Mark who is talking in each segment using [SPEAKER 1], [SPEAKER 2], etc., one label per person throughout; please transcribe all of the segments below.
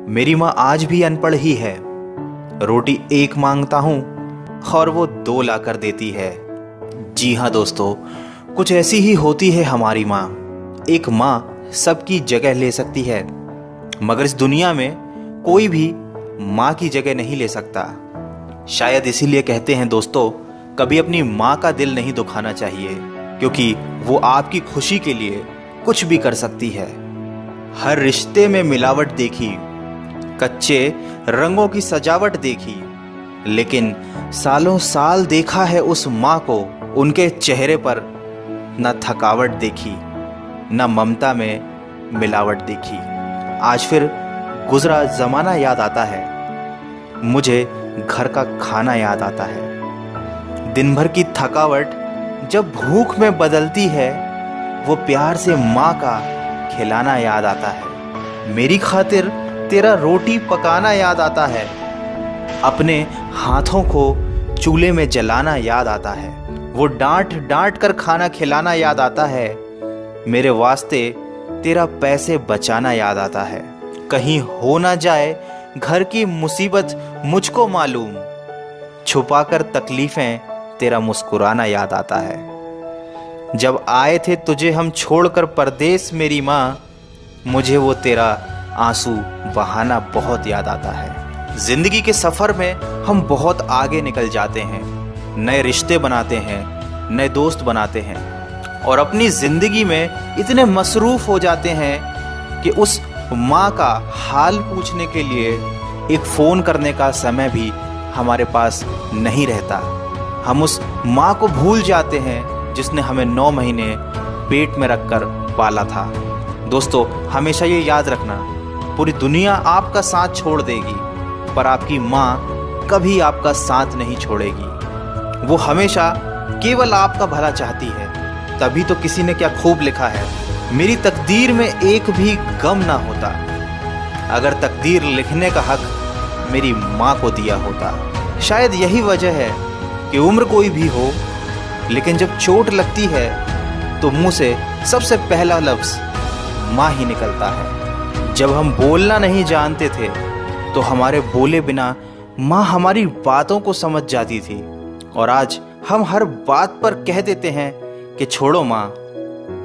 [SPEAKER 1] मेरी माँ आज भी अनपढ़ ही है। रोटी एक मांगता हूँ और वो दो लाकर देती है। जी हाँ दोस्तों, कुछ ऐसी ही होती है हमारी माँ। एक माँ सबकी जगह ले सकती है, मगर इस दुनिया में कोई भी माँ की जगह नहीं ले सकता। शायद इसीलिए कहते हैं दोस्तों, कभी अपनी माँ का दिल नहीं दुखाना चाहिए, क्योंकि वो आपकी खुशी के लिए कुछ भी कर सकती है। हर रिश्ते में मिलावट देखी, कच्चे रंगों की सजावट देखी, लेकिन सालों साल देखा है उस माँ को, उनके चेहरे पर न थकावट देखी, न ममता में मिलावट देखी। आज फिर गुजरा जमाना याद आता है, मुझे घर का खाना याद आता है। दिन भर की थकावट जब भूख में बदलती है, वो प्यार से माँ का खिलाना याद आता है। मेरी खातिर तेरा रोटी पकाना याद आता है, अपने हाथों को चूल्हे में जलाना याद आता है। वो डांट डांट कर खाना खिलाना याद आता है, मेरे वास्ते तेरा पैसे बचाना याद आता है। कहीं हो ना जाए घर की मुसीबत मुझको मालूम, छुपाकर तकलीफें तेरा मुस्कुराना याद आता है। जब आए थे तुझे हम छोड़कर परदेस मेरी माँ, मुझे वो तेरा आंसू बहाना बहुत याद आता है। जिंदगी के सफ़र में हम बहुत आगे निकल जाते हैं, नए रिश्ते बनाते हैं, नए दोस्त बनाते हैं और अपनी ज़िंदगी में इतने मसरूफ़ हो जाते हैं कि उस माँ का हाल पूछने के लिए एक फ़ोन करने का समय भी हमारे पास नहीं रहता। हम उस माँ को भूल जाते हैं जिसने हमें 9 महीने पेट में रखकर पाला था। दोस्तों, हमेशा ये याद रखना, पूरी दुनिया आपका साथ छोड़ देगी, पर आपकी माँ कभी आपका साथ नहीं छोड़ेगी। वो हमेशा केवल आपका भला चाहती है। तभी तो किसी ने क्या खूब लिखा है, मेरी तकदीर में एक भी गम ना होता, अगर तकदीर लिखने का हक मेरी माँ को दिया होता। शायद यही वजह है कि उम्र कोई भी हो, लेकिन जब चोट लगती है तो मुंह से सबसे पहला लफ्ज़ माँ ही निकलता है। जब हम बोलना नहीं जानते थे तो हमारे बोले बिना माँ हमारी बातों को समझ जाती थी, और आज हम हर बात पर कह देते हैं कि छोड़ो माँ,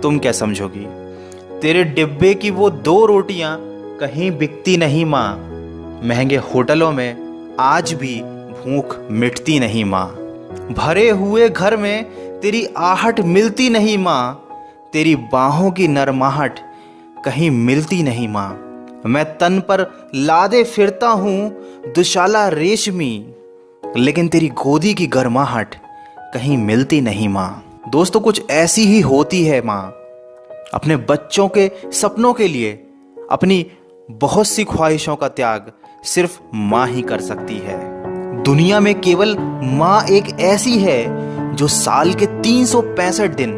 [SPEAKER 1] तुम क्या समझोगी। तेरे डिब्बे की वो 2 रोटियां कहीं बिकती नहीं माँ, महंगे होटलों में आज भी भूख मिटती नहीं माँ। भरे हुए घर में तेरी आहट मिलती नहीं माँ, तेरी बाहों की नरमाहट कहीं मिलती नहीं माँ। मैं तन पर लादे फिरता हूँ दुशाला रेशमी, लेकिन तेरी गोदी की गर्माहट कहीं मिलती नहीं माँ। दोस्तों, कुछ ऐसी ही होती है माँ। अपने बच्चों के सपनों के लिए अपनी बहुत सी ख्वाहिशों का त्याग सिर्फ माँ ही कर सकती है। दुनिया में केवल माँ एक ऐसी है जो साल के 365 दिन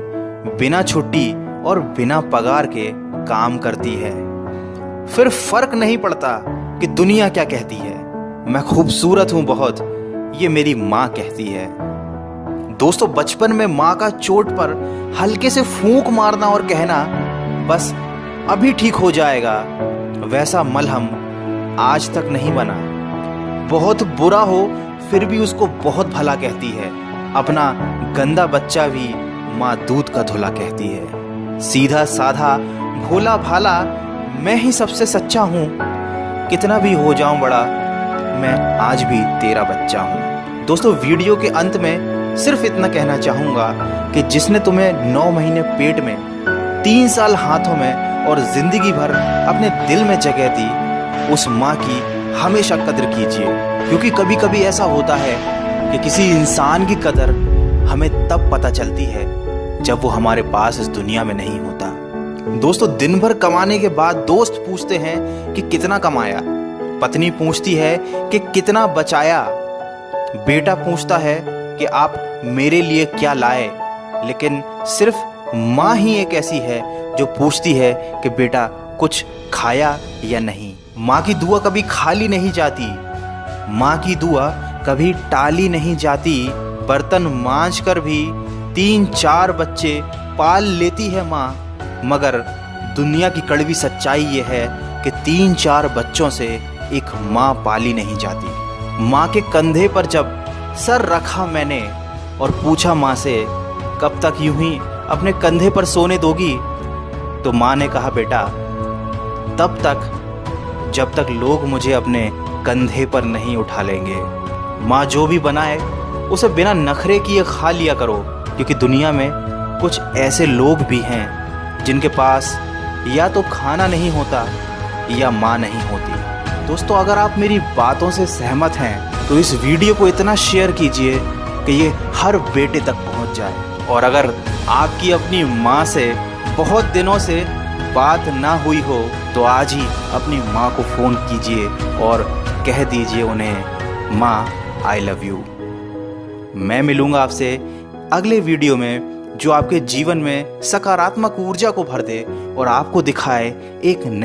[SPEAKER 1] बिना छुट्टी और बिना पगार के काम करती है। फिर फर्क नहीं पड़ता कि दुनिया क्या कहती है, मैं खूबसूरत हूँ बहुत, ये मेरी माँ कहती है। दोस्तों, बचपन में माँ का चोट पर हल्के से फूंक मारना और कहना बस अभी ठीक हो जाएगा, वैसा मलहम आज तक नहीं बना। बहुत बुरा हो फिर भी उसको बहुत भला कहती है। अपना गंदा बच्चा भी माँ दूध का धुला कहती है। सीधा साधा भोला भाला मैं ही सबसे सच्चा हूँ, कितना भी हो जाऊं बड़ा, मैं आज भी तेरा बच्चा हूँ। दोस्तों, वीडियो के अंत में सिर्फ इतना कहना चाहूँगा कि जिसने तुम्हें 9 महीने पेट में, 3 साल हाथों में और ज़िंदगी भर अपने दिल में जगह दी, उस माँ की हमेशा कदर कीजिए, क्योंकि कभी कभी ऐसा होता है कि किसी इंसान की कदर हमें तब पता चलती है जब वो हमारे पास इस दुनिया में नहीं होता। दोस्तों, दिन भर कमाने के बाद दोस्त पूछते हैं कि कितना कमाया, पत्नी पूछती है कि कितना बचाया, बेटा पूछता है कि आप मेरे लिए क्या लाए, लेकिन सिर्फ माँ ही एक ऐसी है जो पूछती है कि बेटा कुछ खाया या नहीं। माँ की दुआ कभी खाली नहीं जाती, माँ की दुआ कभी टाली नहीं जाती। बर्तन मांज कर भी 3-4 बच्चे पाल लेती है माँ, मगर दुनिया की कड़वी सच्चाई ये है कि 3-4 बच्चों से एक माँ पाली नहीं जाती। माँ के कंधे पर जब सर रखा मैंने और पूछा माँ से कब तक यूं ही अपने कंधे पर सोने दोगी, तो माँ ने कहा बेटा तब तक जब तक लोग मुझे अपने कंधे पर नहीं उठा लेंगे। माँ जो भी बनाए उसे बिना नखरे किए खा लिया करो, क्योंकि दुनिया में कुछ ऐसे लोग भी हैं जिनके पास या तो खाना नहीं होता या माँ नहीं होती। दोस्तों, अगर आप मेरी बातों से सहमत हैं तो इस वीडियो को इतना शेयर कीजिए कि ये हर बेटे तक पहुंच जाए। और अगर आपकी अपनी माँ से बहुत दिनों से बात ना हुई हो तो आज ही अपनी माँ को फ़ोन कीजिए और कह दीजिए उन्हें माँ आई लव यू। मैं मिलूँगा आपसे अगले वीडियो में जो आपके जीवन में सकारात्मक ऊर्जा को भर दे और आपको दिखाए एक